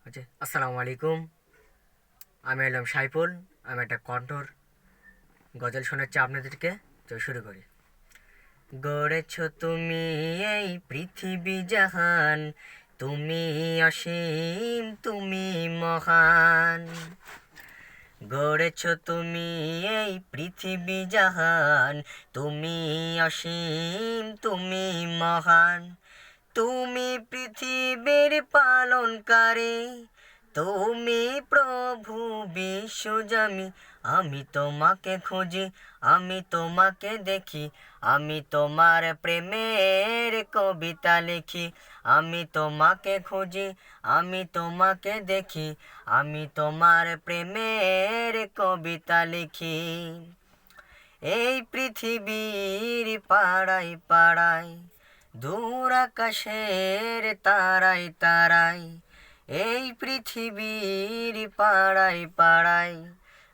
আচ্ছা, আসসালামু আলাইকুম। আমি এলাম সাইফুল। আমি একটা কণ্ঠর গজল শোনাচ্ছি আপনাদেরকে। তো শুরু করি। গড়েছ তুমি এই পৃথিবী জাহান, তুমি অসীম, তুমি মহান। গড়েছ তুমি এই পৃথিবী জাহান, তুমি অসীম, তুমি মহান। তুমি পৃথিবীর পালনকারী, তুমি প্রভু বিশ্বজামি। আমি তোমাকে খুঁজি, আমি তোমাকে দেখি, আমি তোমার প্রেমের কবিতা লিখি। আমি তোমাকে খুঁজি, আমি তোমাকে দেখি, আমি তোমার প্রেমের কবিতা লিখি। এই পৃথিবীর পাড়ায় পাড়ায়, দূর আকাশের তারাই তারাই। এই পৃথিবীর পাড়ায় পাড়ায়,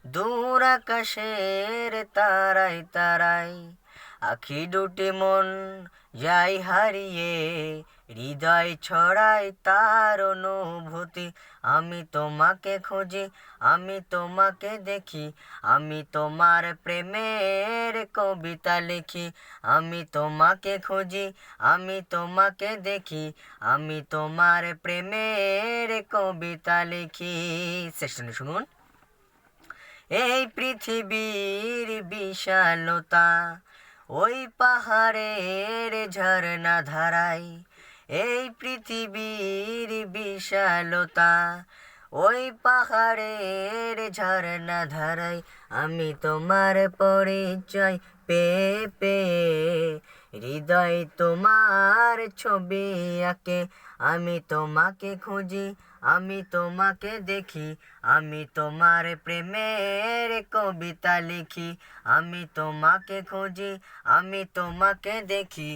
দূর আকাশের তারাই তারাই। আখি দুটি মন যাই হারিয়ে, হৃদয় ছড়ায় তার অনুভূতি। আমি তোমাকে খুঁজি, আমি তোমাকে দেখি, আমি তোমার প্রেমের কবিতা লিখি। আমি তোমাকে খুঁজি, আমি তোমাকে দেখি, আমি তোমার প্রেমের কবিতা লিখি। সেশনে শুনুন। এই পৃথিবীর বিশালতা, ওই পাহাড়ের ঝরনা ধারাই। এই পৃথিবীর বিশালতা, ওই পাহাড়ের ঝরনা ধারাই। আমি তোমার পরিচয় পেয়ে পেয়ে, হৃদয় তোমার ছবি আঁকে। আমি তোমাকে খুঁজি, আমি তোমাকে দেখি, আমি তোমার প্রেমের কবিতা লিখি। আমি তোমাকে খুঁজি, আমি তোমাকে দেখি,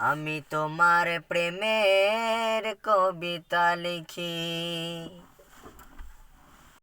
আমি তোমার প্রেমের কবিতা লিখি।